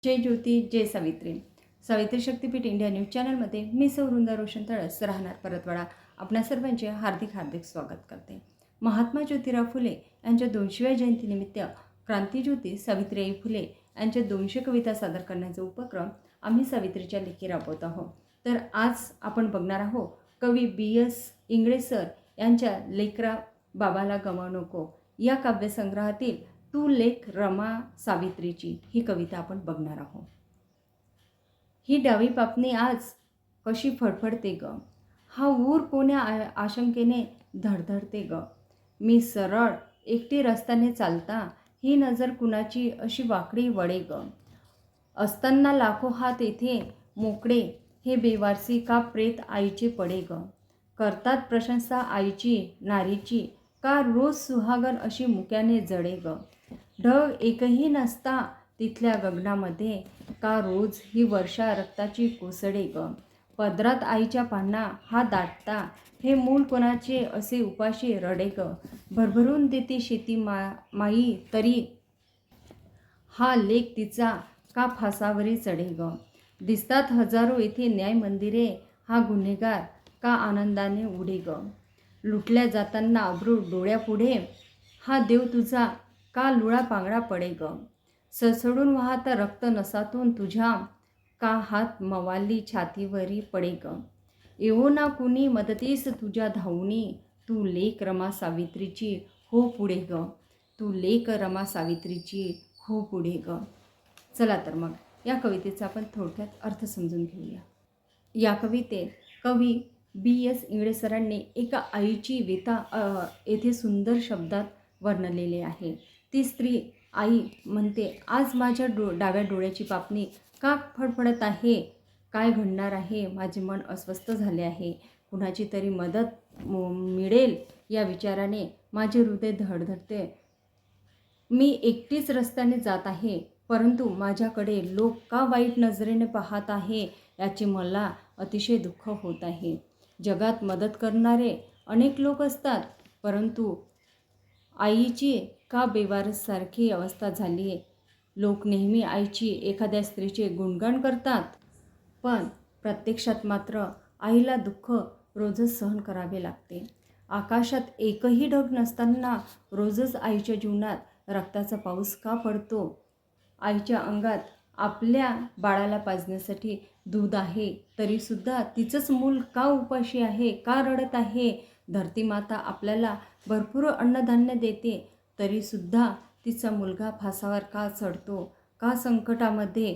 जय ज्योती जय सावित्री. सावित्री शक्तीपीठ India news चॅनलमध्ये मी सौवृंदा रोशन तळस राहणार परतवाडा आपणा सर्वांचे हार्दिक हार्दिक स्वागत करते. महात्मा ज्योतिराव फुले यांच्या 200व्या जयंतीनिमित्त क्रांतीज्योती सावित्रीबाई फुले यांच्या 200 कविता सादर करण्याचा उपक्रम आम्ही सावित्रीच्या लेखी राबवत आहोत. तर आज आपण बघणार आहोत कवी BS इंगळे सर यांच्या लेकरा बाबाला गमावू नको या काव्यसंग्रहातील तू लेख रमा सावित्रीची ही कविता आपण बघणार आहोत. ही डावी पापणी आज कशी फडफडते ग, हा ऊर कोण्या आशंकेने धडधडते ग. मी सरळ एकटी रस्त्याने चालता ही नजर कुणाची अशी वाकडी वळे ग. असताना लाखो हात येथे मोकळे हे बेवारसी का प्रेत आईचे पडे ग. करतात प्रशंसा आईची नारीची का रोज सुहागन अशी मुक्याने जडे ग. ढग एकही नसता तिथल्या गगनामध्ये का रोज ही वर्षा रक्ताची कोसडे ग. पदरात आईच्या पान्हा हा दाटता हे मूल कोणाचे असे उपाशी रडे ग. भरभरून देते शेती माई तरी हा लेक तिचा का फासावरी चढे ग. दिसतात हजारो येथे न्याय मंदिरे हा गुन्हेगार का आनंदाने उडे ग. लुटल्या जाताना अब्रू डोळ्यापुढे हा देव तुझा का लुळा पांगळा पडे ग. सडसडून वाहता रक्त नसातून तुझ्या का हात मवाली छातीवरी पडे ग. येवो ना कुणी मदतीस तुझ्या धावूनी तू लेक रमा सावित्रीची हो पुढे ग. तू लेक रमा सावित्रीची हो पुढे ग. चला तर मग या कवितेचा आपण थोडक्यात अर्थ समजून घेऊया. या कवितेत कवी BS इंगळे सरांनी एका आईची व्यथा येथे सुंदर शब्दात वर्णलेले आहे. ती स्त्री आई म्हणते, आज माझ्या डाव्या डोळ्याची पापणी का फडफडत आहे, काय घडणार आहे, माझे मन अस्वस्थ झाले आहे. कुणाची तरी मदत मिळेल या विचाराने माझे हृदय धडधडते. मी एकटीच रस्त्याने जात आहे, परंतु माझ्याकडे लोक का वाईट नजरेने पाहत आहे याचे मला अतिशय दुःख होत आहे. जगात मदत करणारे अनेक लोक असतात, परंतु आईची का बेवारसारखी अवस्था झाली आहे. लोक नेहमी आईची एखाद्या स्त्रीचे गुणगान करतात, पण प्रत्यक्षात मात्र आईला दुःख रोजच सहन करावे लागते. आकाशात एकही ढग नसताना रोजच आईच्या जीवनात रक्ताचा पाऊस का पडतो. आईच्या अंगात आपल्या बाळाला पाजण्यासाठी दूध आहे, तरीसुद्धा तिचंच मूल का उपाशी आहे, का रडत आहे. धरती माता आपल्याला भरपूर अन्नधान्य देते, तरीसुद्धा तिचा मुलगा फासावर का चढतो, का संकटामध्ये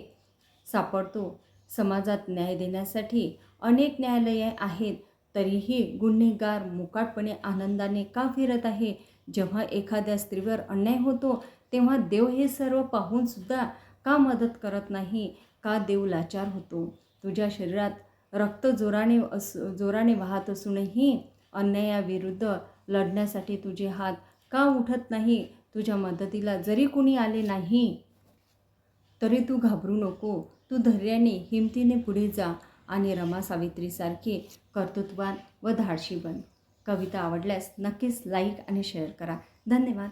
सापडतो. समाजात न्याय देण्यासाठी अनेक न्यायालये आहेत, तरीही गुन्हेगार मुकाटपणे आनंदाने का फिरत आहे. जेव्हा एखाद्या स्त्रीवर अन्याय होतो तेव्हा देव हे सर्व पाहूनसुद्धा का मदत करत नाही, का देव लाचार होतो. तुझ्या शरीरात रक्त जोराने वाहत असूनही अन्यायाविरुद्ध लढण्यासाठी तुझे हात का उठत नाही. तुझ्या मदतीला जरी कुणी आले नाही तरी तू घाबरू नको. तू धैर्याने हिमतीने पुढे जा आणि रमा सावित्रीसारखे कर्तृत्ववान व धाडशी बन. कविता आवडल्यास नक्कीच लाईक आणि शेअर करा. धन्यवाद.